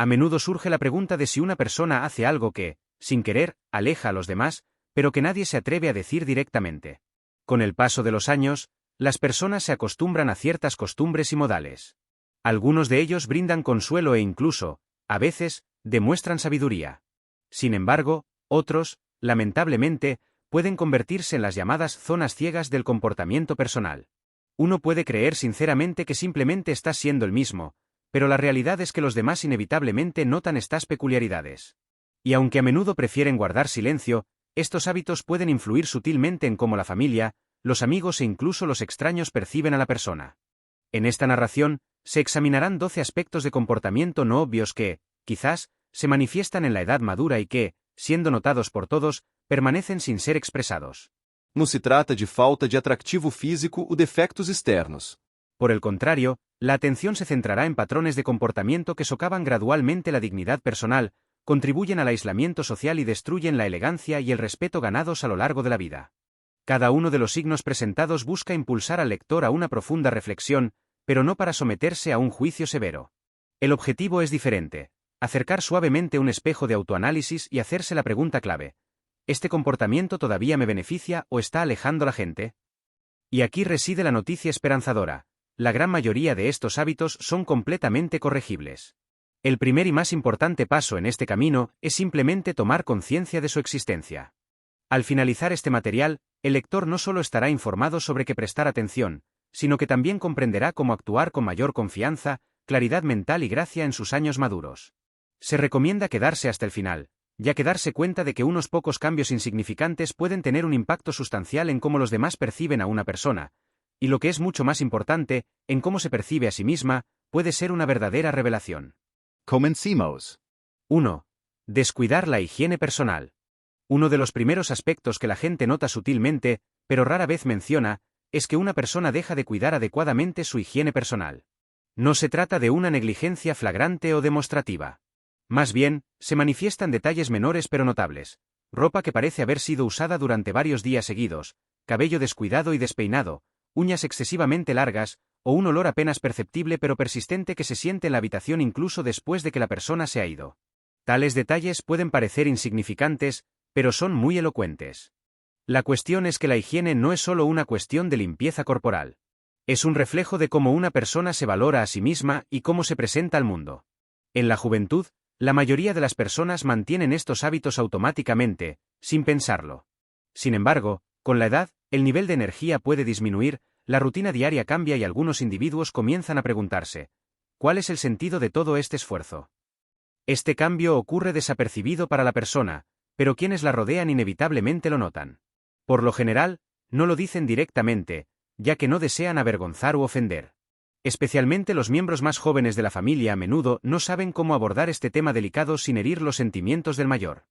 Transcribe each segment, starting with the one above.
A menudo surge la pregunta de si una persona hace algo que, sin querer, aleja a los demás, pero que nadie se atreve a decir directamente. Con el paso de los años, las personas se acostumbran a ciertas costumbres y modales. Algunos de ellos brindan consuelo e incluso, a veces, demuestran sabiduría. Sin embargo, otros, lamentablemente, pueden convertirse en las llamadas zonas ciegas del comportamiento personal. Uno puede creer sinceramente que simplemente estás siendo el mismo, pero la realidad es que los demás inevitablemente notan estas peculiaridades. Y aunque a menudo prefieren guardar silencio, estos hábitos pueden influir sutilmente en cómo la familia, los amigos e incluso los extraños perciben a la persona. En esta narración, se examinarán 12 aspectos de comportamiento no obvios que, quizás, se manifiestan en la edad madura y que, siendo notados por todos, permanecen sin ser expresados. Não se trata de falta de atrativo físico ou defectos externos. Por el contrario, la atención se centrará en patrones de comportamiento que socavan gradualmente la dignidad personal, contribuyen al aislamiento social y destruyen la elegancia y el respeto ganados a lo largo de la vida. Cada uno de los signos presentados busca impulsar al lector a una profunda reflexión, pero no para someterse a un juicio severo. El objetivo es diferente: acercar suavemente un espejo de autoanálisis y hacerse la pregunta clave: ¿este comportamiento todavía me beneficia o está alejando a la gente? Y aquí reside la noticia esperanzadora: la gran mayoría de estos hábitos son completamente corregibles. El primer y más importante paso en este camino es simplemente tomar conciencia de su existencia. Al finalizar este material, el lector no solo estará informado sobre qué prestar atención, sino que también comprenderá cómo actuar con mayor confianza, claridad mental y gracia en sus años maduros. Se recomienda quedarse hasta el final, ya que darse cuenta de que unos pocos cambios insignificantes pueden tener un impacto sustancial en cómo los demás perciben a una persona, y lo que es mucho más importante, en cómo se percibe a sí misma, puede ser una verdadera revelación. Comencemos. 1. Descuidar la higiene personal. Uno de los primeros aspectos que la gente nota sutilmente, pero rara vez menciona, es que una persona deja de cuidar adecuadamente su higiene personal. No se trata de una negligencia flagrante o demostrativa. Más bien, se manifiestan detalles menores pero notables: ropa que parece haber sido usada durante varios días seguidos, cabello descuidado y despeinado, uñas excesivamente largas, o un olor apenas perceptible pero persistente que se siente en la habitación incluso después de que la persona se ha ido. Tales detalles pueden parecer insignificantes, pero son muy elocuentes. La cuestión es que la higiene no es solo una cuestión de limpieza corporal. Es un reflejo de cómo una persona se valora a sí misma y cómo se presenta al mundo. En la juventud, la mayoría de las personas mantienen estos hábitos automáticamente, sin pensarlo. Sin embargo, con la edad, el nivel de energía puede disminuir, la rutina diaria cambia y algunos individuos comienzan a preguntarse: ¿cuál es el sentido de todo este esfuerzo? Este cambio ocurre desapercibido para la persona, pero quienes la rodean inevitablemente lo notan. Por lo general, no lo dicen directamente, ya que no desean avergonzar u ofender. Especialmente los miembros más jóvenes de la familia a menudo no saben cómo abordar este tema delicado sin herir los sentimientos del mayor.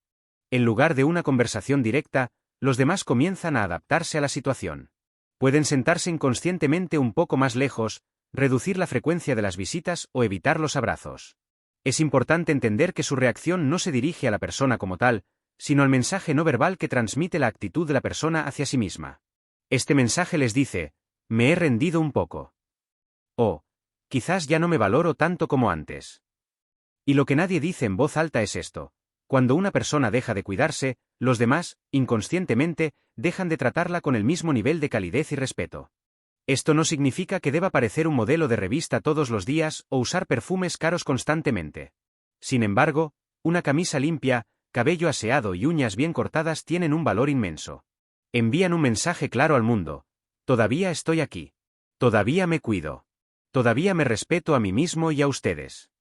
En lugar de una conversación directa, los demás comienzan a adaptarse a la situación. Pueden sentarse inconscientemente un poco más lejos, reducir la frecuencia de las visitas o evitar los abrazos. Es importante entender que su reacción no se dirige a la persona como tal, sino al mensaje no verbal que transmite la actitud de la persona hacia sí misma. Este mensaje les dice: me he rendido un poco. O, quizás ya no me valoro tanto como antes. Y lo que nadie dice en voz alta es esto: cuando una persona deja de cuidarse, los demás, inconscientemente, dejan de tratarla con el mismo nivel de calidez y respeto. Esto no significa que deba parecer un modelo de revista todos los días o usar perfumes caros constantemente. Sin embargo, una camisa limpia, cabello aseado y uñas bien cortadas tienen un valor inmenso. Envían un mensaje claro al mundo: todavía estoy aquí. Todavía me cuido. Todavía me respeto a mí mismo y a ustedes.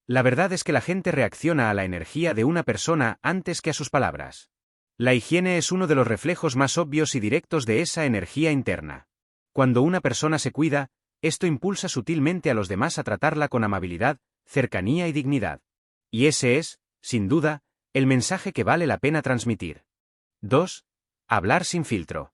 La verdad es que la gente reacciona a la energía de una persona antes que a sus palabras. La higiene es uno de los reflejos más obvios y directos de esa energía interna. Cuando una persona se cuida, esto impulsa sutilmente a los demás a tratarla con amabilidad, cercanía y dignidad. Y ese es, sin duda, el mensaje que vale la pena transmitir. 2. Hablar sin filtro.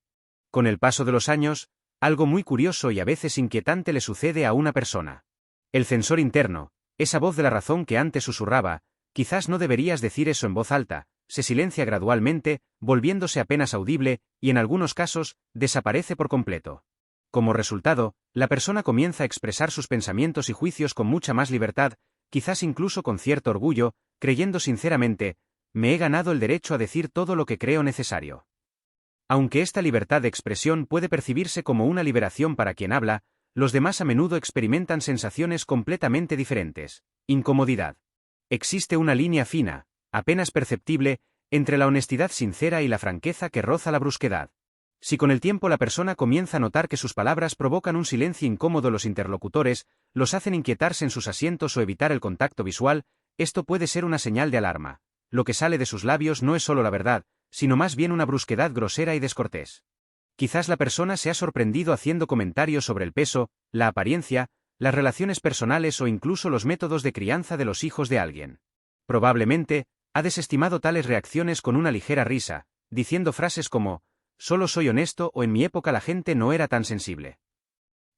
Con el paso de los años, algo muy curioso y a veces inquietante le sucede a una persona. El censor interno, esa voz de la razón que antes susurraba: quizás no deberías decir eso en voz alta, se silencia gradualmente, volviéndose apenas audible, y en algunos casos, desaparece por completo. Como resultado, la persona comienza a expresar sus pensamientos y juicios con mucha más libertad, quizás incluso con cierto orgullo, creyendo sinceramente, me he ganado el derecho a decir todo lo que creo necesario. Aunque esta libertad de expresión puede percibirse como una liberación para quien habla, los demás a menudo experimentan sensaciones completamente diferentes. Incomodidad. Existe una línea fina, apenas perceptible, entre la honestidad sincera y la franqueza que roza la brusquedad. Si con el tiempo la persona comienza a notar que sus palabras provocan un silencio incómodo en los interlocutores, los hacen inquietarse en sus asientos o evitar el contacto visual, esto puede ser una señal de alarma. Lo que sale de sus labios no es solo la verdad, sino más bien una brusquedad grosera y descortés. Quizás la persona se ha sorprendido haciendo comentarios sobre el peso, la apariencia, las relaciones personales o incluso los métodos de crianza de los hijos de alguien. Probablemente, ha desestimado tales reacciones con una ligera risa, diciendo frases como, solo soy honesto o en mi época la gente no era tan sensible.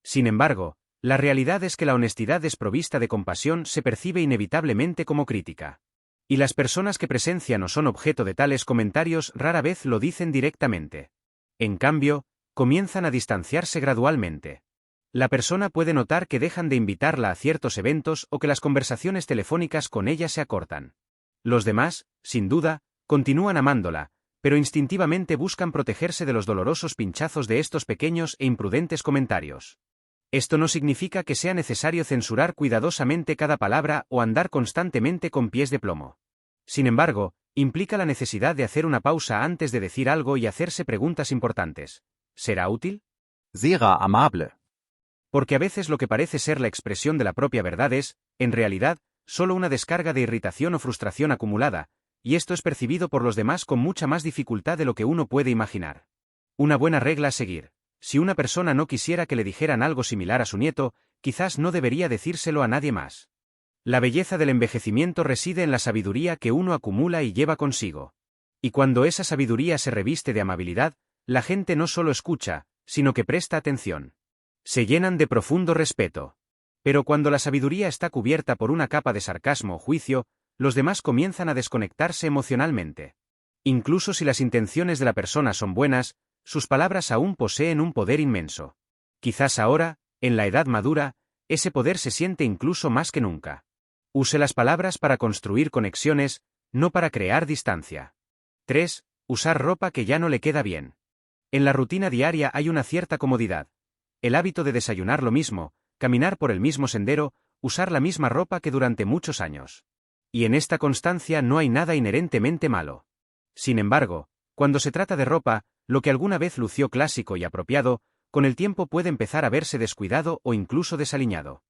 Sin embargo, la realidad es que la honestidad desprovista de compasión se percibe inevitablemente como crítica. Y las personas que presencian o son objeto de tales comentarios rara vez lo dicen directamente. En cambio, comienzan a distanciarse gradualmente. La persona puede notar que dejan de invitarla a ciertos eventos o que las conversaciones telefónicas con ella se acortan. Los demás, sin duda, continúan amándola, pero instintivamente buscan protegerse de los dolorosos pinchazos de estos pequeños e imprudentes comentarios. Esto no significa que sea necesario censurar cuidadosamente cada palabra o andar constantemente con pies de plomo. Sin embargo, implica la necesidad de hacer una pausa antes de decir algo y hacerse preguntas importantes. ¿Será útil? Será amable. Porque a veces lo que parece ser la expresión de la propia verdad es, en realidad, solo una descarga de irritación o frustración acumulada, y esto es percibido por los demás con mucha más dificultad de lo que uno puede imaginar. Una buena regla a seguir. Si una persona no quisiera que le dijeran algo similar a su nieto, quizás no debería decírselo a nadie más. La belleza del envejecimiento reside en la sabiduría que uno acumula y lleva consigo. Y cuando esa sabiduría se reviste de amabilidad, la gente no solo escucha, sino que presta atención. Se llenan de profundo respeto. Pero cuando la sabiduría está cubierta por una capa de sarcasmo o juicio, los demás comienzan a desconectarse emocionalmente. Incluso si las intenciones de la persona son buenas, sus palabras aún poseen un poder inmenso. Quizás ahora, en la edad madura, ese poder se siente incluso más que nunca. Use las palabras para construir conexiones, no para crear distancia. 3. Usar ropa que ya no le queda bien. En la rutina diaria hay una cierta comodidad. El hábito de desayunar lo mismo, caminar por el mismo sendero, usar la misma ropa que durante muchos años. Y en esta constancia no hay nada inherentemente malo. Sin embargo, cuando se trata de ropa, lo que alguna vez lució clásico y apropiado, con el tiempo puede empezar a verse descuidado o incluso desaliñado.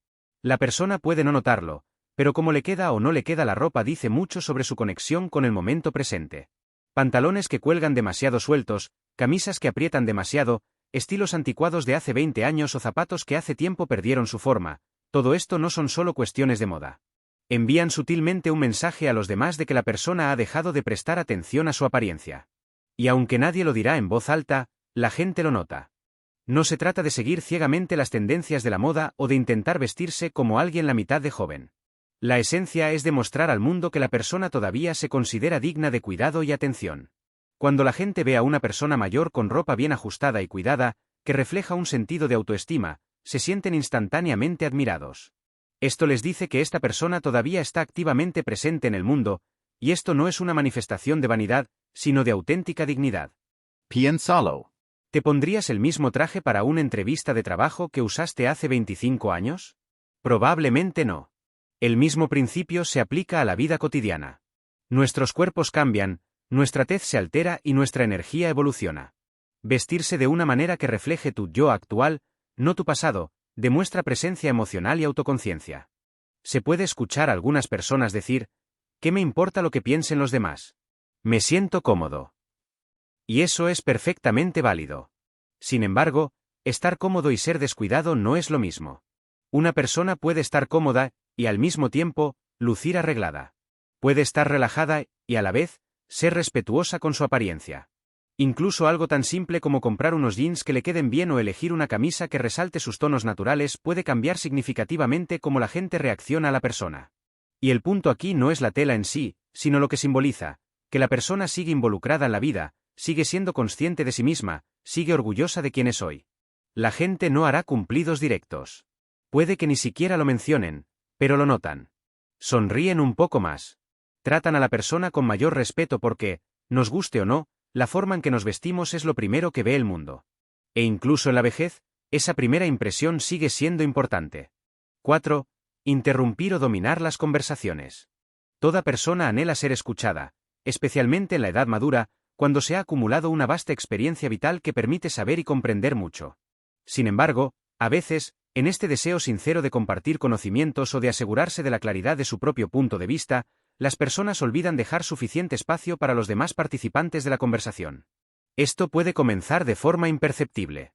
La persona puede no notarlo, pero cómo le queda o no le queda la ropa dice mucho sobre su conexión con el momento presente. Pantalones que cuelgan demasiado sueltos, camisas que aprietan demasiado, estilos anticuados de hace 20 años o zapatos que hace tiempo perdieron su forma, todo esto no son solo cuestiones de moda. Envían sutilmente un mensaje a los demás de que la persona ha dejado de prestar atención a su apariencia. Y aunque nadie lo dirá en voz alta, la gente lo nota. No se trata de seguir ciegamente las tendencias de la moda o de intentar vestirse como alguien la mitad de joven. La esencia es demostrar al mundo que la persona todavía se considera digna de cuidado y atención. Cuando la gente ve a una persona mayor con ropa bien ajustada y cuidada, que refleja un sentido de autoestima, se sienten instantáneamente admirados. Esto les dice que esta persona todavía está activamente presente en el mundo, y esto no es una manifestación de vanidad, sino de auténtica dignidad. Piénsalo. ¿Te pondrías el mismo traje para una entrevista de trabajo que usaste hace 25 años? Probablemente no. El mismo principio se aplica a la vida cotidiana. Nuestros cuerpos cambian, nuestra tez se altera y nuestra energía evoluciona. Vestirse de una manera que refleje tu yo actual, no tu pasado, demuestra presencia emocional y autoconciencia. Se puede escuchar a algunas personas decir, ¿qué me importa lo que piensen los demás? Me siento cómodo. Y eso es perfectamente válido. Sin embargo, estar cómodo y ser descuidado no es lo mismo. Una persona puede estar cómoda, y al mismo tiempo, lucir arreglada. Puede estar relajada, y a la vez, ser respetuosa con su apariencia. Incluso algo tan simple como comprar unos jeans que le queden bien o elegir una camisa que resalte sus tonos naturales puede cambiar significativamente cómo la gente reacciona a la persona. Y el punto aquí no es la tela en sí, sino lo que simboliza, que la persona sigue involucrada en la vida, sigue siendo consciente de sí misma, sigue orgullosa de quién es hoy. La gente no hará cumplidos directos. Puede que ni siquiera lo mencionen, pero lo notan. Sonríen un poco más. Tratan a la persona con mayor respeto porque, nos guste o no, la forma en que nos vestimos es lo primero que ve el mundo. E incluso en la vejez, esa primera impresión sigue siendo importante. 4. Interrumpir o dominar las conversaciones. Toda persona anhela ser escuchada, especialmente en la edad madura, cuando se ha acumulado una vasta experiencia vital que permite saber y comprender mucho. Sin embargo, a veces, en este deseo sincero de compartir conocimientos o de asegurarse de la claridad de su propio punto de vista, las personas olvidan dejar suficiente espacio para los demás participantes de la conversación. Esto puede comenzar de forma imperceptible.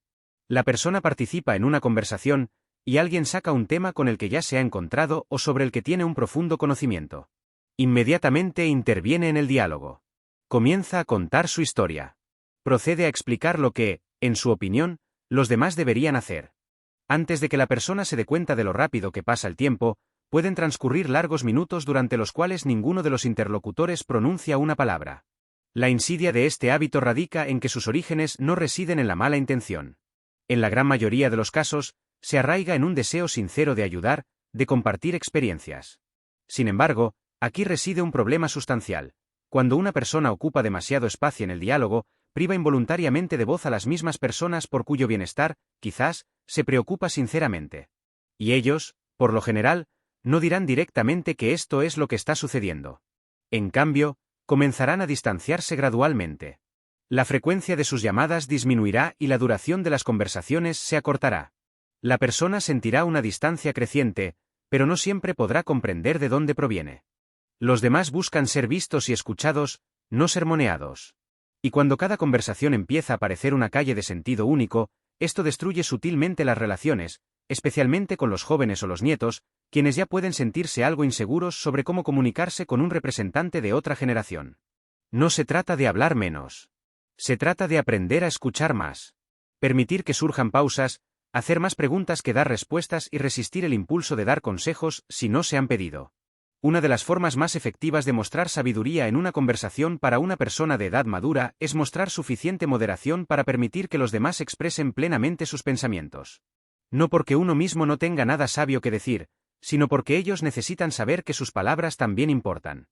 La persona participa en una conversación, y alguien saca un tema con el que ya se ha encontrado o sobre el que tiene un profundo conocimiento. Inmediatamente interviene en el diálogo. Comienza a contar su historia. Procede a explicar lo que, en su opinión, los demás deberían hacer. Antes de que la persona se dé cuenta de lo rápido que pasa el tiempo, pueden transcurrir largos minutos durante los cuales ninguno de los interlocutores pronuncia una palabra. La insidia de este hábito radica en que sus orígenes no residen en la mala intención. En la gran mayoría de los casos, se arraiga en un deseo sincero de ayudar, de compartir experiencias. Sin embargo, aquí reside un problema sustancial. Cuando una persona ocupa demasiado espacio en el diálogo, priva involuntariamente de voz a las mismas personas por cuyo bienestar, quizás, se preocupa sinceramente. Y ellos, por lo general, no dirán directamente que esto es lo que está sucediendo. En cambio, comenzarán a distanciarse gradualmente. La frecuencia de sus llamadas disminuirá y la duración de las conversaciones se acortará. La persona sentirá una distancia creciente, pero no siempre podrá comprender de dónde proviene. Los demás buscan ser vistos y escuchados, no sermoneados. Y cuando cada conversación empieza a parecer una calle de sentido único, esto destruye sutilmente las relaciones, especialmente con los jóvenes o los nietos, quienes ya pueden sentirse algo inseguros sobre cómo comunicarse con un representante de otra generación. No se trata de hablar menos. Se trata de aprender a escuchar más. Permitir que surjan pausas, hacer más preguntas que dar respuestas y resistir el impulso de dar consejos si no se han pedido. Una de las formas más efectivas de mostrar sabiduría en una conversación para una persona de edad madura es mostrar suficiente moderación para permitir que los demás expresen plenamente sus pensamientos. No porque uno mismo no tenga nada sabio que decir, sino porque ellos necesitan saber que sus palabras también importan.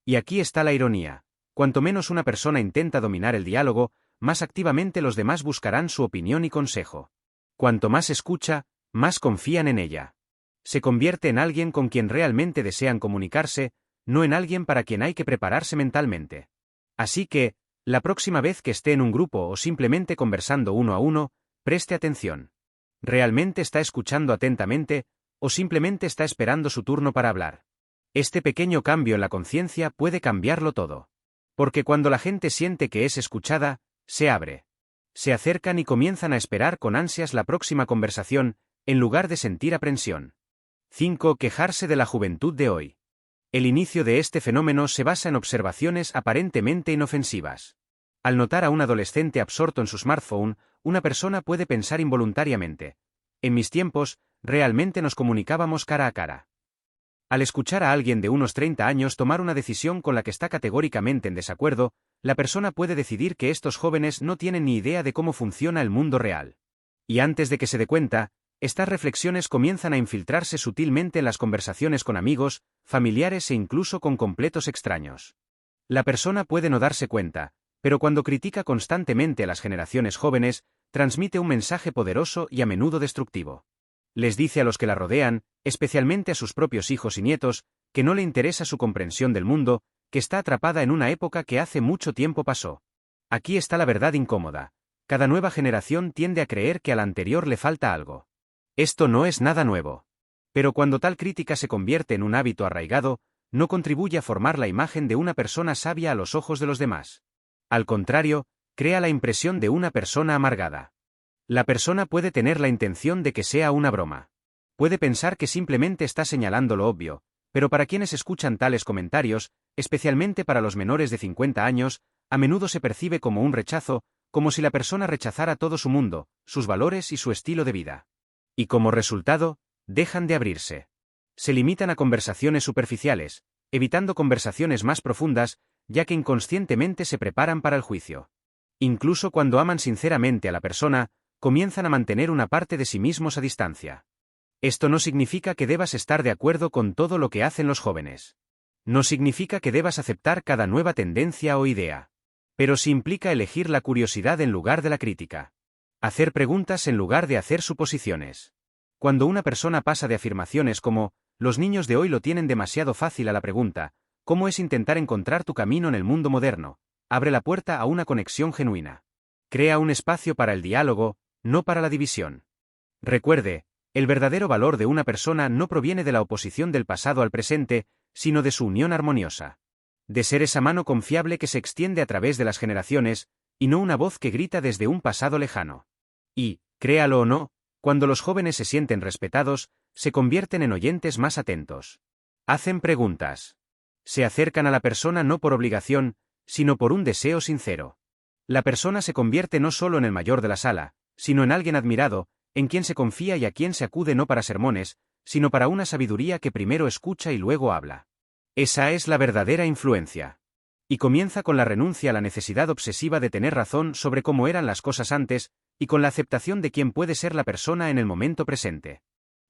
Y aquí está la ironía. Cuanto menos una persona intenta dominar el diálogo, más activamente los demás buscarán su opinión y consejo. Cuanto más escucha, más confían en ella. Se convierte en alguien con quien realmente desean comunicarse, no en alguien para quien hay que prepararse mentalmente. Así que, la próxima vez que esté en un grupo o simplemente conversando uno a uno, preste atención. ¿Realmente está escuchando atentamente, o simplemente está esperando su turno para hablar? Este pequeño cambio en la conciencia puede cambiarlo todo. Porque cuando la gente siente que es escuchada, se abre. Se acercan y comienzan a esperar con ansias la próxima conversación, en lugar de sentir aprensión. 5. Quejarse de la juventud de hoy. El inicio de este fenómeno se basa en observaciones aparentemente inofensivas. Al notar a un adolescente absorto en su smartphone, una persona puede pensar involuntariamente: en mis tiempos, realmente nos comunicábamos cara a cara. Al escuchar a alguien de unos 30 años tomar una decisión con la que está categóricamente en desacuerdo, la persona puede decidir que estos jóvenes no tienen ni idea de cómo funciona el mundo real. Y antes de que se dé cuenta, estas reflexiones comienzan a infiltrarse sutilmente en las conversaciones con amigos, familiares e incluso con completos extraños. La persona puede no darse cuenta, pero cuando critica constantemente a las generaciones jóvenes, transmite un mensaje poderoso y a menudo destructivo. Les dice a los que la rodean, especialmente a sus propios hijos y nietos, que no le interesa su comprensión del mundo, que está atrapada en una época que hace mucho tiempo pasó. Aquí está la verdad incómoda. Cada nueva generación tiende a creer que a la anterior le falta algo. Esto no es nada nuevo. Pero cuando tal crítica se convierte en un hábito arraigado, no contribuye a formar la imagen de una persona sabia a los ojos de los demás. Al contrario, crea la impresión de una persona amargada. La persona puede tener la intención de que sea una broma. Puede pensar que simplemente está señalando lo obvio, pero para quienes escuchan tales comentarios, especialmente para los menores de 50 años, a menudo se percibe como un rechazo, como si la persona rechazara todo su mundo, sus valores y su estilo de vida. Y como resultado, dejan de abrirse. Se limitan a conversaciones superficiales, evitando conversaciones más profundas, ya que inconscientemente se preparan para el juicio. Incluso cuando aman sinceramente a la persona, comienzan a mantener una parte de sí mismos a distancia. Esto no significa que debas estar de acuerdo con todo lo que hacen los jóvenes. No significa que debas aceptar cada nueva tendencia o idea. Pero sí implica elegir la curiosidad en lugar de la crítica. Hacer preguntas en lugar de hacer suposiciones. Cuando una persona pasa de afirmaciones como, los niños de hoy lo tienen demasiado fácil a la pregunta, ¿cómo es intentar encontrar tu camino en el mundo moderno?, abre la puerta a una conexión genuina. Crea un espacio para el diálogo, no para la división. Recuerde, el verdadero valor de una persona no proviene de la oposición del pasado al presente, sino de su unión armoniosa. De ser esa mano confiable que se extiende a través de las generaciones, y no una voz que grita desde un pasado lejano. Y, créalo o no, cuando los jóvenes se sienten respetados, se convierten en oyentes más atentos. Hacen preguntas. Se acercan a la persona no por obligación, sino por un deseo sincero. La persona se convierte no solo en el mayor de la sala, sino en alguien admirado, en quien se confía y a quien se acude no para sermones, sino para una sabiduría que primero escucha y luego habla. Esa es la verdadera influencia. Y comienza con la renuncia a la necesidad obsesiva de tener razón sobre cómo eran las cosas antes, y con la aceptación de quién puede ser la persona en el momento presente.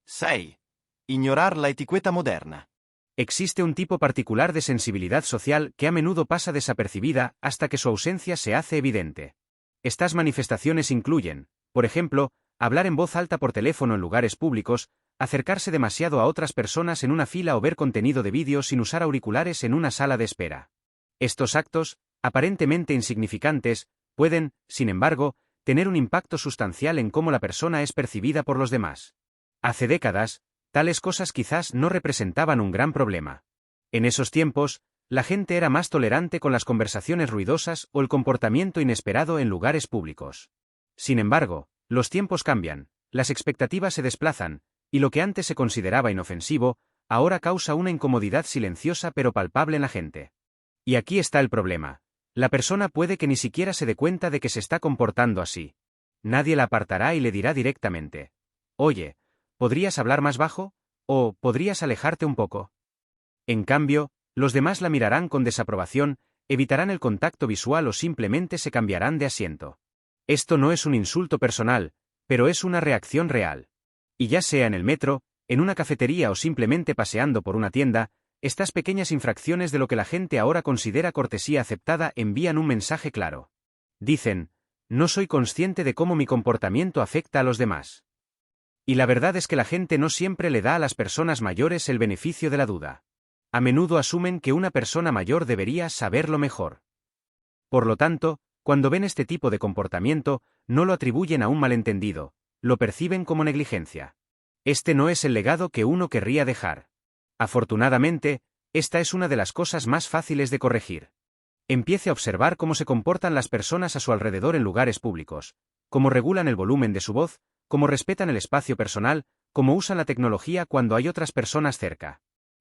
6. Ignorar la etiqueta moderna. Existe un tipo particular de sensibilidad social que a menudo pasa desapercibida hasta que su ausencia se hace evidente. Estas manifestaciones incluyen, por ejemplo, hablar en voz alta por teléfono en lugares públicos, acercarse demasiado a otras personas en una fila o ver contenido de vídeo sin usar auriculares en una sala de espera. Estos actos, aparentemente insignificantes, pueden, sin embargo, tener un impacto sustancial en cómo la persona es percibida por los demás. Hace décadas, tales cosas quizás no representaban un gran problema. En esos tiempos, la gente era más tolerante con las conversaciones ruidosas o el comportamiento inesperado en lugares públicos. Sin embargo, los tiempos cambian, las expectativas se desplazan, y lo que antes se consideraba inofensivo, ahora causa una incomodidad silenciosa pero palpable en la gente. Y aquí está el problema. La persona puede que ni siquiera se dé cuenta de que se está comportando así. Nadie la apartará y le dirá directamente: oye, ¿podrías hablar más bajo? ¿O podrías alejarte un poco? En cambio, los demás la mirarán con desaprobación, evitarán el contacto visual o simplemente se cambiarán de asiento. Esto no es un insulto personal, pero es una reacción real. Y ya sea en el metro, en una cafetería o simplemente paseando por una tienda, estas pequeñas infracciones de lo que la gente ahora considera cortesía aceptada envían un mensaje claro. Dicen: no soy consciente de cómo mi comportamiento afecta a los demás. Y la verdad es que la gente no siempre le da a las personas mayores el beneficio de la duda. A menudo asumen que una persona mayor debería saberlo mejor. Por lo tanto, cuando ven este tipo de comportamiento, no lo atribuyen a un malentendido, lo perciben como negligencia. Este no es el legado que uno querría dejar. Afortunadamente, esta es una de las cosas más fáciles de corregir. Empiece a observar cómo se comportan las personas a su alrededor en lugares públicos, cómo regulan el volumen de su voz, cómo respetan el espacio personal, cómo usan la tecnología cuando hay otras personas cerca.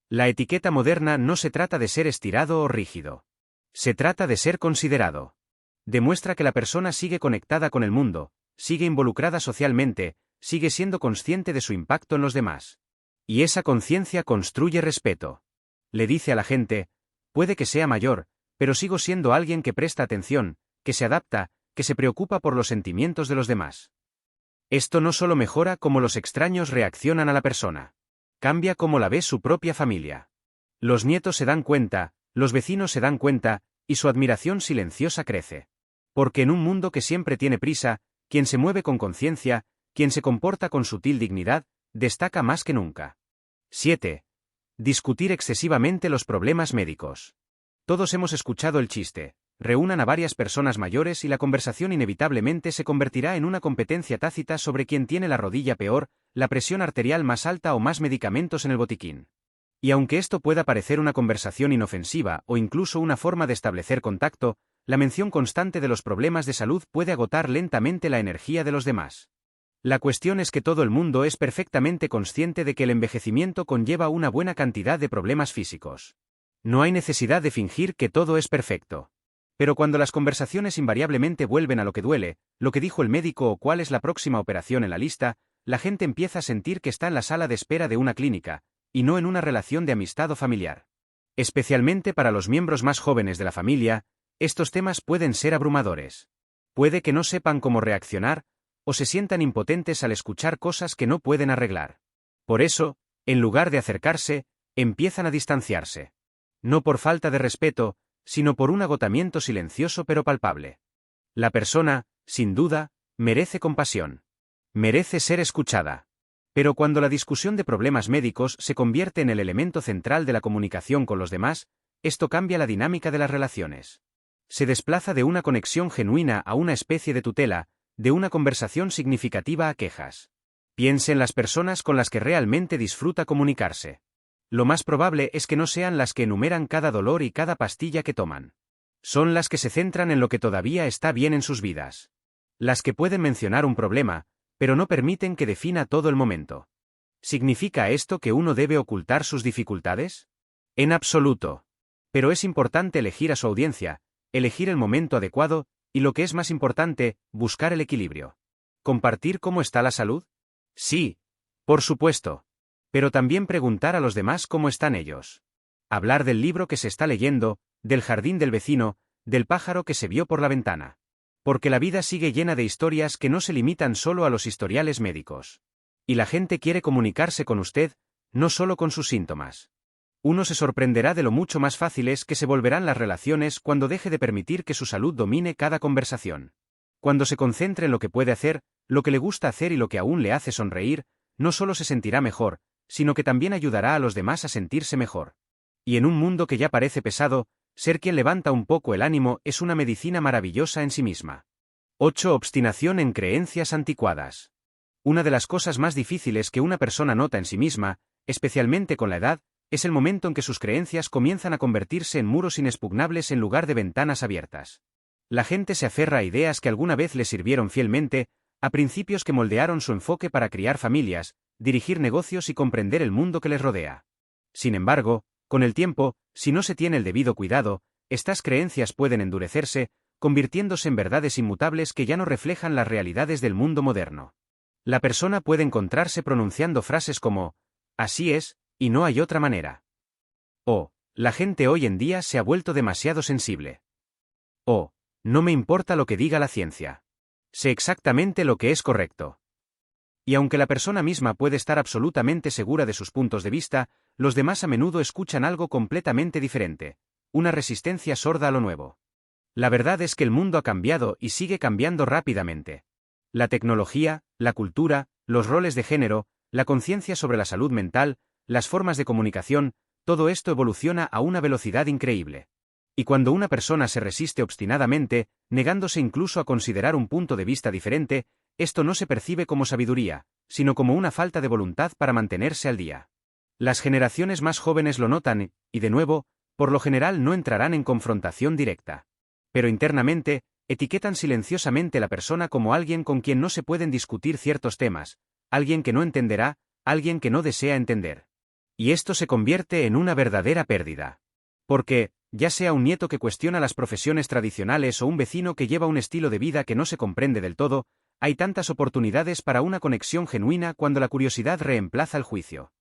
La etiqueta moderna no se trata de ser estirado o rígido. Se trata de ser considerado. Demuestra que la persona sigue conectada con el mundo, sigue involucrada socialmente, sigue siendo consciente de su impacto en los demás. Y esa conciencia construye respeto. Le dice a la gente: puede que sea mayor, pero sigo siendo alguien que presta atención, que se adapta, que se preocupa por los sentimientos de los demás. Esto no solo mejora cómo los extraños reaccionan a la persona. Cambia cómo la ve su propia familia. Los nietos se dan cuenta, los vecinos se dan cuenta, y su admiración silenciosa crece. Porque en un mundo que siempre tiene prisa, quien se mueve con conciencia, quien se comporta con sutil dignidad, destaca más que nunca. 7. Discutir excesivamente los problemas médicos. Todos hemos escuchado el chiste: reúnan a varias personas mayores y la conversación inevitablemente se convertirá en una competencia tácita sobre quién tiene la rodilla peor, la presión arterial más alta o más medicamentos en el botiquín. Y aunque esto pueda parecer una conversación inofensiva o incluso una forma de establecer contacto, la mención constante de los problemas de salud puede agotar lentamente la energía de los demás. La cuestión es que todo el mundo es perfectamente consciente de que el envejecimiento conlleva una buena cantidad de problemas físicos. No hay necesidad de fingir que todo es perfecto. Pero cuando las conversaciones invariablemente vuelven a lo que duele, lo que dijo el médico o cuál es la próxima operación en la lista, la gente empieza a sentir que está en la sala de espera de una clínica, y no en una relación de amistad o familiar. Especialmente para los miembros más jóvenes de la familia, estos temas pueden ser abrumadores. Puede que no sepan cómo reaccionar, o se sientan impotentes al escuchar cosas que no pueden arreglar. Por eso, en lugar de acercarse, empiezan a distanciarse. No por falta de respeto, sino por un agotamiento silencioso pero palpable. La persona, sin duda, merece compasión. Merece ser escuchada. Pero cuando la discusión de problemas médicos se convierte en el elemento central de la comunicación con los demás, esto cambia la dinámica de las relaciones. Se desplaza de una conexión genuina a una especie de tutela, de una conversación significativa a quejas. Piense en las personas con las que realmente disfruta comunicarse. Lo más probable es que no sean las que enumeran cada dolor y cada pastilla que toman. Son las que se centran en lo que todavía está bien en sus vidas. Las que pueden mencionar un problema, pero no permiten que defina todo el momento. ¿Significa esto que uno debe ocultar sus dificultades? En absoluto. Pero es importante elegir a su audiencia, elegir el momento adecuado, y lo que es más importante, buscar el equilibrio. ¿Compartir cómo está la salud? Sí, por supuesto. Pero también preguntar a los demás cómo están ellos. Hablar del libro que se está leyendo, del jardín del vecino, del pájaro que se vio por la ventana. Porque la vida sigue llena de historias que no se limitan solo a los historiales médicos. Y la gente quiere comunicarse con usted, no solo con sus síntomas. Uno se sorprenderá de lo mucho más fáciles que se volverán las relaciones cuando deje de permitir que su salud domine cada conversación. Cuando se concentre en lo que puede hacer, lo que le gusta hacer y lo que aún le hace sonreír, no solo se sentirá mejor, sino que también ayudará a los demás a sentirse mejor. Y en un mundo que ya parece pesado, ser quien levanta un poco el ánimo es una medicina maravillosa en sí misma. 8. Obstinación en creencias anticuadas. Una de las cosas más difíciles que una persona nota en sí misma, especialmente con la edad, es el momento en que sus creencias comienzan a convertirse en muros inexpugnables en lugar de ventanas abiertas. La gente se aferra a ideas que alguna vez le sirvieron fielmente, a principios que moldearon su enfoque para criar familias, dirigir negocios y comprender el mundo que les rodea. Sin embargo, con el tiempo, si no se tiene el debido cuidado, estas creencias pueden endurecerse, convirtiéndose en verdades inmutables que ya no reflejan las realidades del mundo moderno. La persona puede encontrarse pronunciando frases como, así es, y no hay otra manera. O, la gente hoy en día se ha vuelto demasiado sensible. O, no me importa lo que diga la ciencia. Sé exactamente lo que es correcto. Y aunque la persona misma puede estar absolutamente segura de sus puntos de vista, los demás a menudo escuchan algo completamente diferente, una resistencia sorda a lo nuevo. La verdad es que el mundo ha cambiado y sigue cambiando rápidamente. La tecnología, la cultura, los roles de género, la conciencia sobre la salud mental, las formas de comunicación, todo esto evoluciona a una velocidad increíble. Y cuando una persona se resiste obstinadamente, negándose incluso a considerar un punto de vista diferente, esto no se percibe como sabiduría, sino como una falta de voluntad para mantenerse al día. Las generaciones más jóvenes lo notan y, de nuevo, por lo general no entrarán en confrontación directa. Pero internamente, etiquetan silenciosamente a la persona como alguien con quien no se pueden discutir ciertos temas, alguien que no entenderá, alguien que no desea entender. Y esto se convierte en una verdadera pérdida. Porque, ya sea un nieto que cuestiona las profesiones tradicionales o un vecino que lleva un estilo de vida que no se comprende del todo, hay tantas oportunidades para una conexión genuina cuando la curiosidad reemplaza el juicio.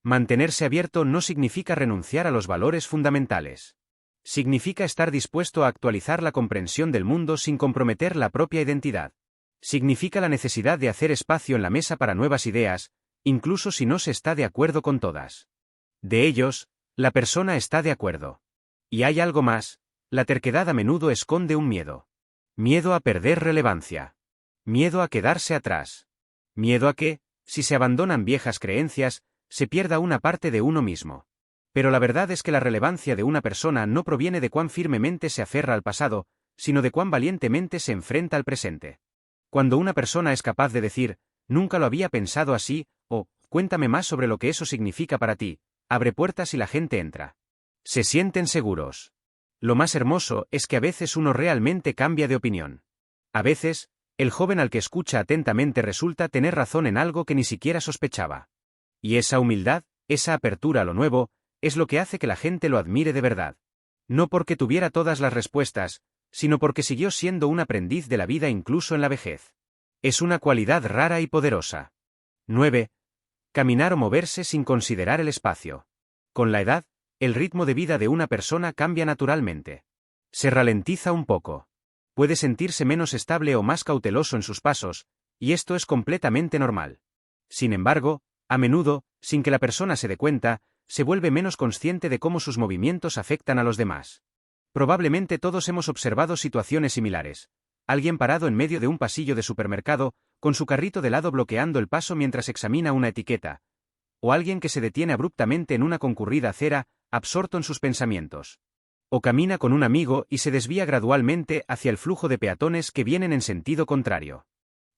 Mantenerse abierto no significa renunciar a los valores fundamentales. Significa estar dispuesto a actualizar la comprensión del mundo sin comprometer la propia identidad. Significa la necesidad de hacer espacio en la mesa para nuevas ideas, incluso si no se está de acuerdo con todas. De ellos, la persona está de acuerdo. Y hay algo más, la terquedad a menudo esconde un miedo. Miedo a perder relevancia. Miedo a quedarse atrás. Miedo a que, si se abandonan viejas creencias, se pierda una parte de uno mismo. Pero la verdad es que la relevancia de una persona no proviene de cuán firmemente se aferra al pasado, sino de cuán valientemente se enfrenta al presente. Cuando una persona es capaz de decir, nunca lo había pensado así, o, cuéntame más sobre lo que eso significa para ti, abre puertas y la gente entra. Se sienten seguros. Lo más hermoso es que a veces uno realmente cambia de opinión. A veces, el joven al que escucha atentamente resulta tener razón en algo que ni siquiera sospechaba. Y esa humildad, esa apertura a lo nuevo, es lo que hace que la gente lo admire de verdad. No porque tuviera todas las respuestas, sino porque siguió siendo un aprendiz de la vida incluso en la vejez. Es una cualidad rara y poderosa. 9. Caminar o moverse sin considerar el espacio. Con la edad, el ritmo de vida de una persona cambia naturalmente. Se ralentiza un poco. Puede sentirse menos estable o más cauteloso en sus pasos, y esto es completamente normal. Sin embargo, a menudo, Sin que la persona se dé cuenta, se vuelve menos consciente de cómo sus movimientos afectan a los demás. Probablemente todos hemos observado situaciones similares. Alguien parado en medio de un pasillo de supermercado, con su carrito de lado bloqueando el paso mientras examina una etiqueta. O alguien que se detiene abruptamente en una concurrida acera, absorto en sus pensamientos. O camina con un amigo y se desvía gradualmente hacia el flujo de peatones que vienen en sentido contrario.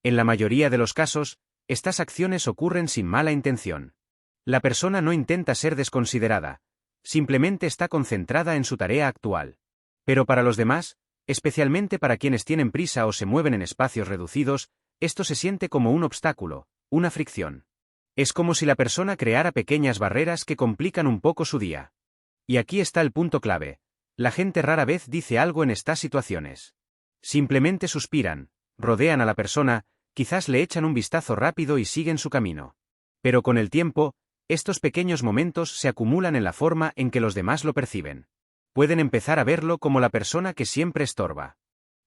En la mayoría de los casos, estas acciones ocurren sin mala intención. La persona no intenta ser desconsiderada, simplemente está concentrada en su tarea actual. Pero para los demás, especialmente para quienes tienen prisa o se mueven en espacios reducidos, esto se siente como un obstáculo, una fricción. Es como si la persona creara pequeñas barreras que complican un poco su día. Y aquí está el punto clave. La gente rara vez dice algo en estas situaciones. Simplemente suspiran, rodean a la persona, quizás le echan un vistazo rápido y siguen su camino. Pero con el tiempo, estos pequeños momentos se acumulan en la forma en que los demás lo perciben. Pueden empezar a verlo como la persona que siempre estorba.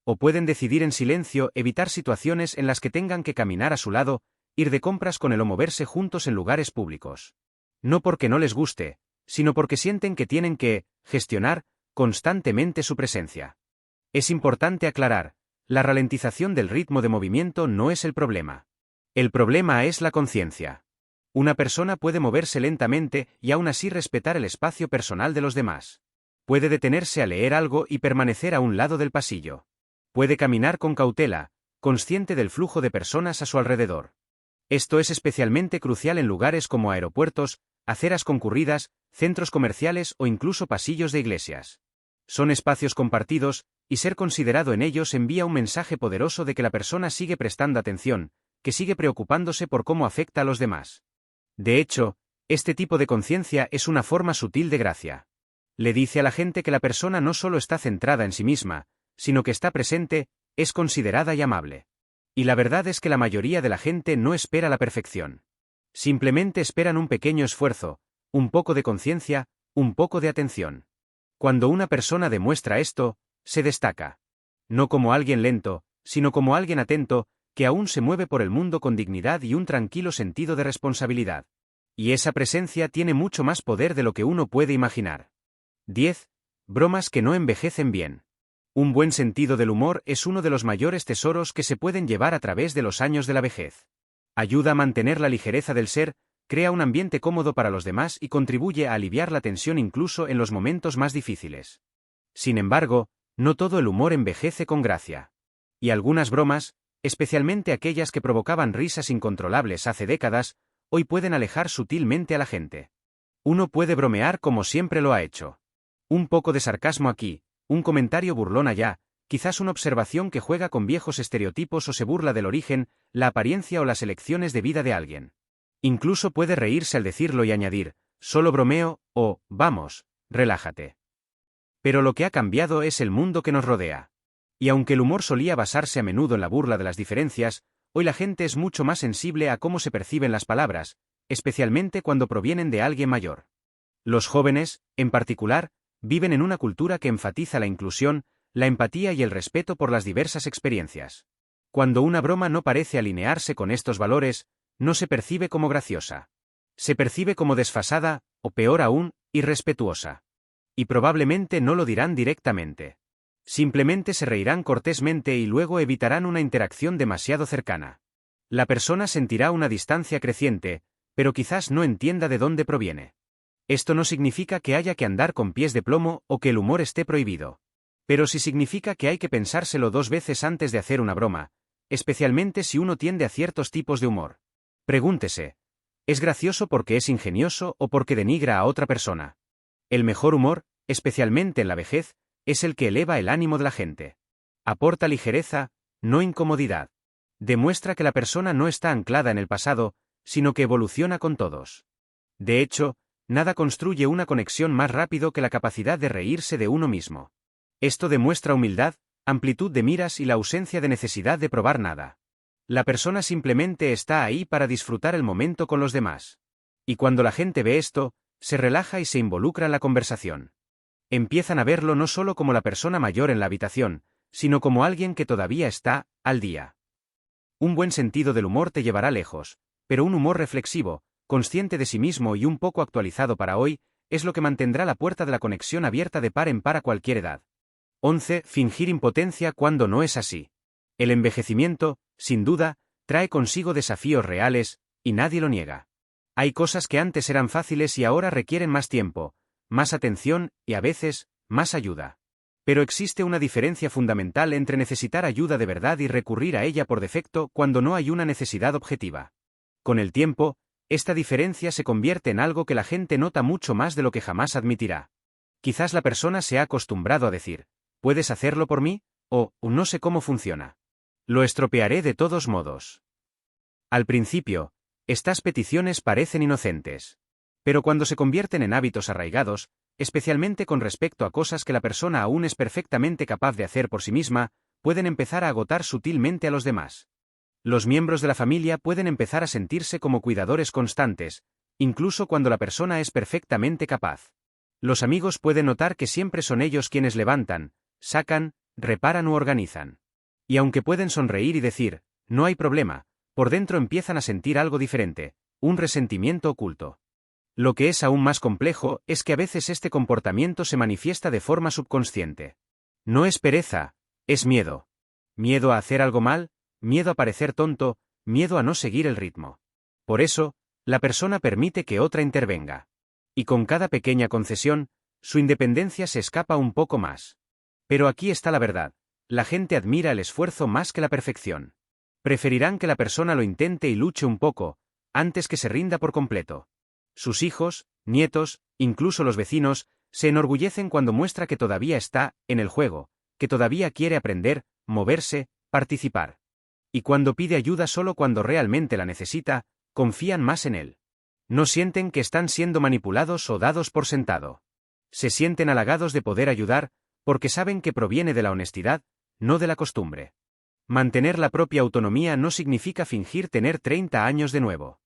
O pueden decidir en silencio evitar situaciones en las que tengan que caminar a su lado, ir de compras con él o moverse juntos en lugares públicos. No porque no les guste, sino porque sienten que tienen que gestionar constantemente su presencia. Es importante aclarar, la ralentización del ritmo de movimiento no es el problema. El problema es la conciencia. Una persona puede moverse lentamente y aún así respetar el espacio personal de los demás. Puede detenerse a leer algo y permanecer a un lado del pasillo. Puede caminar con cautela, consciente del flujo de personas a su alrededor. Esto es especialmente crucial en lugares como aeropuertos, aceras concurridas, centros comerciales o incluso pasillos de iglesias. Son espacios compartidos, y ser considerado en ellos envía un mensaje poderoso de que la persona sigue prestando atención, que sigue preocupándose por cómo afecta a los demás. De hecho, este tipo de conciencia es una forma sutil de gracia. Le dice a la gente que la persona no solo está centrada en sí misma, sino que está presente, es considerada y amable. Y la verdad es que la mayoría de la gente no espera la perfección. Simplemente esperan un pequeño esfuerzo, un poco de conciencia, un poco de atención. Cuando una persona demuestra esto, se destaca. No como alguien lento, sino como alguien atento, que aún se mueve por el mundo con dignidad y un tranquilo sentido de responsabilidad. Y esa presencia tiene mucho más poder de lo que uno puede imaginar. 10. Bromas que no envejecen bien. Un buen sentido del humor es uno de los mayores tesoros que se pueden llevar a través de los años de la vejez. Ayuda a mantener la ligereza del ser, crea un ambiente cómodo para los demás y contribuye a aliviar la tensión incluso en los momentos más difíciles. Sin embargo, no todo el humor envejece con gracia. Y algunas bromas, especialmente aquellas que provocaban risas incontrolables hace décadas, hoy pueden alejar sutilmente a la gente. Uno puede bromear como siempre lo ha hecho. Un poco de sarcasmo aquí, un comentario burlón allá, quizás una observación que juega con viejos estereotipos o se burla del origen, la apariencia o las elecciones de vida de alguien. Incluso puede reírse al decirlo y añadir, solo bromeo, o, vamos, relájate. Pero lo que ha cambiado es el mundo que nos rodea. Y aunque el humor solía basarse a menudo en la burla de las diferencias, hoy la gente es mucho más sensible a cómo se perciben las palabras, especialmente cuando provienen de alguien mayor. Los jóvenes, en particular, viven en una cultura que enfatiza la inclusión, la empatía y el respeto por las diversas experiencias. Cuando una broma no parece alinearse con estos valores, no se percibe como graciosa. Se percibe como desfasada, o peor aún, irrespetuosa. Y probablemente no lo dirán directamente. Simplemente se reirán cortésmente y luego evitarán una interacción demasiado cercana. La persona sentirá una distancia creciente, pero quizás no entienda de dónde proviene. Esto no significa que haya que andar con pies de plomo o que el humor esté prohibido. Pero sí significa que hay que pensárselo 2 veces antes de hacer una broma, especialmente si uno tiende a ciertos tipos de humor. Pregúntese, ¿es gracioso porque es ingenioso o porque denigra a otra persona? El mejor humor, especialmente en la vejez, es el que eleva el ánimo de la gente. Aporta ligereza, no incomodidad. Demuestra que la persona no está anclada en el pasado, sino que evoluciona con todos. De hecho, nada construye una conexión más rápido que la capacidad de reírse de uno mismo. Esto demuestra humildad, amplitud de miras y la ausencia de necesidad de probar nada. La persona simplemente está ahí para disfrutar el momento con los demás. Y cuando la gente ve esto, se relaja y se involucra en la conversación. Empiezan a verlo no solo como la persona mayor en la habitación, sino como alguien que todavía está al día. Un buen sentido del humor te llevará lejos, pero un humor reflexivo, consciente de sí mismo y un poco actualizado para hoy, es lo que mantendrá la puerta de la conexión abierta de par en par a cualquier edad. 11. Fingir impotencia cuando no es así. El envejecimiento, sin duda, trae consigo desafíos reales, y nadie lo niega. Hay cosas que antes eran fáciles y ahora requieren más tiempo, más atención y a veces, más ayuda. Pero existe una diferencia fundamental entre necesitar ayuda de verdad y recurrir a ella por defecto cuando no hay una necesidad objetiva. Con el tiempo, esta diferencia se convierte en algo que la gente nota mucho más de lo que jamás admitirá. Quizás la persona se ha acostumbrado a decir, ¿puedes hacerlo por mí? O, no sé cómo funciona. Lo estropearé de todos modos. Al principio, estas peticiones parecen inocentes. Pero cuando se convierten en hábitos arraigados, especialmente con respecto a cosas que la persona aún es perfectamente capaz de hacer por sí misma, pueden empezar a agotar sutilmente a los demás. Los miembros de la familia pueden empezar a sentirse como cuidadores constantes, incluso cuando la persona es perfectamente capaz. Los amigos pueden notar que siempre son ellos quienes levantan, sacan, reparan u organizan. Y aunque pueden sonreír y decir, no hay problema, por dentro empiezan a sentir algo diferente, un resentimiento oculto. Lo que es aún más complejo es que a veces este comportamiento se manifiesta de forma subconsciente. No es pereza, es miedo. Miedo a hacer algo mal, miedo a parecer tonto, miedo a no seguir el ritmo. Por eso, la persona permite que otra intervenga. Y con cada pequeña concesión, su independencia se escapa un poco más. Pero aquí está la verdad, la gente admira el esfuerzo más que la perfección. Preferirán que la persona lo intente y luche un poco, antes que se rinda por completo. Sus hijos, nietos, incluso los vecinos, se enorgullecen cuando muestra que todavía está en el juego, que todavía quiere aprender, moverse, participar. Y cuando pide ayuda solo cuando realmente la necesita, confían más en él. No sienten que están siendo manipulados o dados por sentado. Se sienten halagados de poder ayudar, porque saben que proviene de la honestidad, no de la costumbre. Mantener la propia autonomía no significa fingir tener 30 años de nuevo.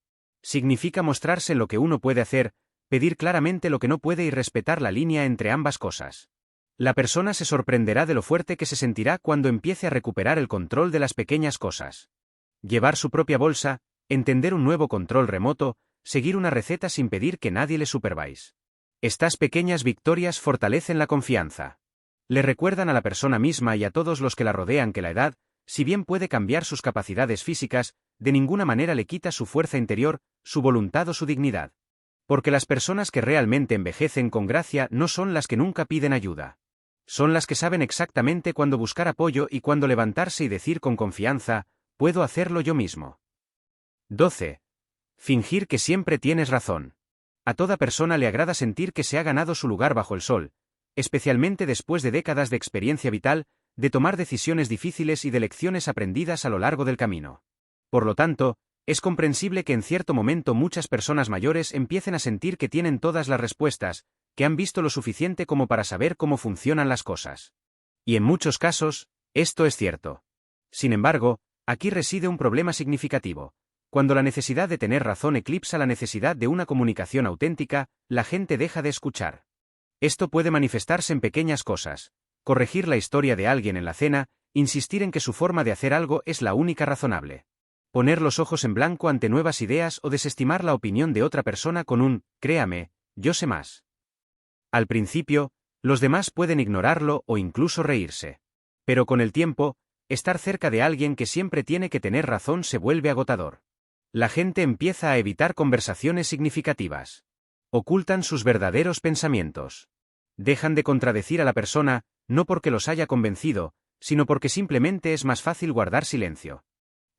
Significa mostrarse en lo que uno puede hacer, pedir claramente lo que no puede y respetar la línea entre ambas cosas. La persona se sorprenderá de lo fuerte que se sentirá cuando empiece a recuperar el control de las pequeñas cosas. Llevar su propia bolsa, entender un nuevo control remoto, seguir una receta sin pedir que nadie le supervise. Estas pequeñas victorias fortalecen la confianza. Le recuerdan a la persona misma y a todos los que la rodean que la edad, si bien puede cambiar sus capacidades físicas, de ninguna manera le quita su fuerza interior, su voluntad o su dignidad. Porque las personas que realmente envejecen con gracia no son las que nunca piden ayuda. Son las que saben exactamente cuándo buscar apoyo y cuándo levantarse y decir con confianza, puedo hacerlo yo mismo. 12. Fingir que siempre tienes razón. A toda persona le agrada sentir que se ha ganado su lugar bajo el sol, especialmente después de décadas de experiencia vital, de tomar decisiones difíciles y de lecciones aprendidas a lo largo del camino. Por lo tanto, es comprensible que en cierto momento muchas personas mayores empiecen a sentir que tienen todas las respuestas, que han visto lo suficiente como para saber cómo funcionan las cosas. Y en muchos casos, esto es cierto. Sin embargo, aquí reside un problema significativo. Cuando la necesidad de tener razón eclipsa la necesidad de una comunicación auténtica, la gente deja de escuchar. Esto puede manifestarse en pequeñas cosas. Corregir la historia de alguien en la cena, insistir en que su forma de hacer algo es la única razonable. Poner los ojos en blanco ante nuevas ideas o desestimar la opinión de otra persona con un, créame, yo sé más. Al principio, los demás pueden ignorarlo o incluso reírse. Pero con el tiempo, estar cerca de alguien que siempre tiene que tener razón se vuelve agotador. La gente empieza a evitar conversaciones significativas. Ocultan sus verdaderos pensamientos. Dejan de contradecir a la persona, no porque los haya convencido, sino porque simplemente es más fácil guardar silencio.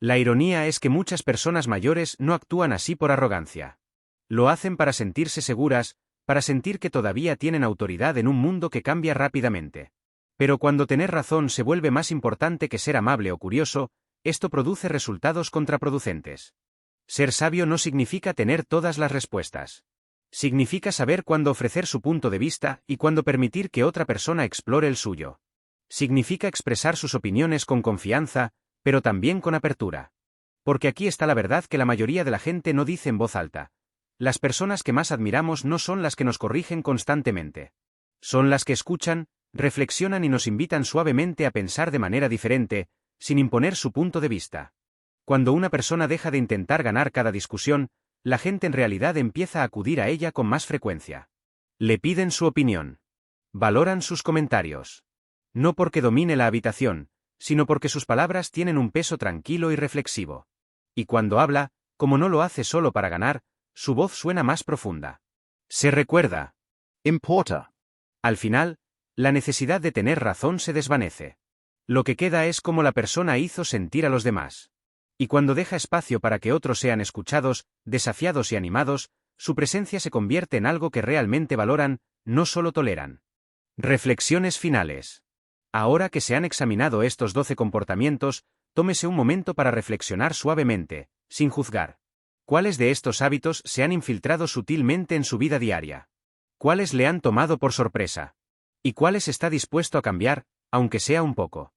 La ironía es que muchas personas mayores no actúan así por arrogancia. Lo hacen para sentirse seguras, para sentir que todavía tienen autoridad en un mundo que cambia rápidamente. Pero cuando tener razón se vuelve más importante que ser amable o curioso, esto produce resultados contraproducentes. Ser sabio no significa tener todas las respuestas. Significa saber cuándo ofrecer su punto de vista y cuándo permitir que otra persona explore el suyo. Significa expresar sus opiniones con confianza, pero también con apertura. Porque aquí está la verdad que la mayoría de la gente no dice en voz alta. Las personas que más admiramos no son las que nos corrigen constantemente. Son las que escuchan, reflexionan y nos invitan suavemente a pensar de manera diferente, sin imponer su punto de vista. Cuando una persona deja de intentar ganar cada discusión, la gente en realidad empieza a acudir a ella con más frecuencia. Le piden su opinión. Valoran sus comentarios. No porque domine la habitación, sino porque sus palabras tienen un peso tranquilo y reflexivo. Y cuando habla, como no lo hace solo para ganar, su voz suena más profunda. Se recuerda. Importa. Al final, la necesidad de tener razón se desvanece. Lo que queda es cómo la persona hizo sentir a los demás. Y cuando deja espacio para que otros sean escuchados, desafiados y animados, su presencia se convierte en algo que realmente valoran, no solo toleran. Reflexiones finales. Ahora que se han examinado estos 12 comportamientos, tómese un momento para reflexionar suavemente, sin juzgar. ¿Cuáles de estos hábitos se han infiltrado sutilmente en su vida diaria? ¿Cuáles le han tomado por sorpresa? ¿Y cuáles está dispuesto a cambiar, aunque sea un poco?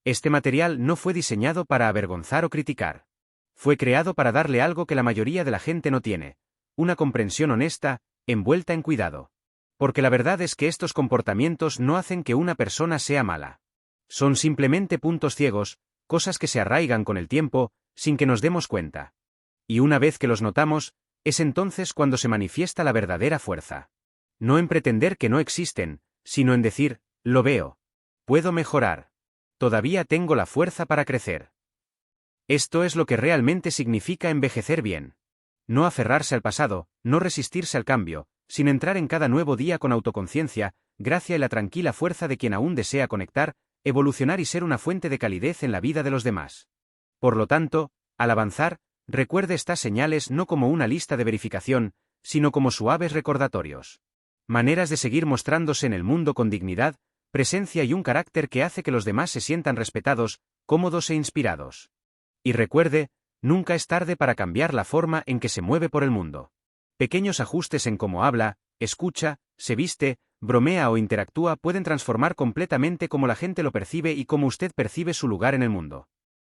Este material no fue diseñado para avergonzar o criticar. Fue creado para darle algo que la mayoría de la gente no tiene: una comprensión honesta, envuelta en cuidado. Porque la verdad es que estos comportamientos no hacen que una persona sea mala. Son simplemente puntos ciegos, cosas que se arraigan con el tiempo, sin que nos demos cuenta. Y una vez que los notamos, es entonces cuando se manifiesta la verdadera fuerza. No en pretender que no existen, sino en decir: lo veo. Puedo mejorar. Todavía tengo la fuerza para crecer. Esto es lo que realmente significa envejecer bien. No aferrarse al pasado, no resistirse al cambio, sin entrar en cada nuevo día con autoconciencia, gracia y la tranquila fuerza de quien aún desea conectar, evolucionar y ser una fuente de calidez en la vida de los demás. Por lo tanto, al avanzar, recuerde estas señales no como una lista de verificación, sino como suaves recordatorios. Maneras de seguir mostrándose en el mundo con dignidad, presencia y un carácter que hace que los demás se sientan respetados, cómodos e inspirados. Y recuerde, nunca es tarde para cambiar la forma en que se mueve por el mundo. Pequeños ajustes en cómo habla, escucha, se viste, bromea o interactúa pueden transformar completamente cómo la gente lo percibe y cómo usted percibe su lugar en el mundo.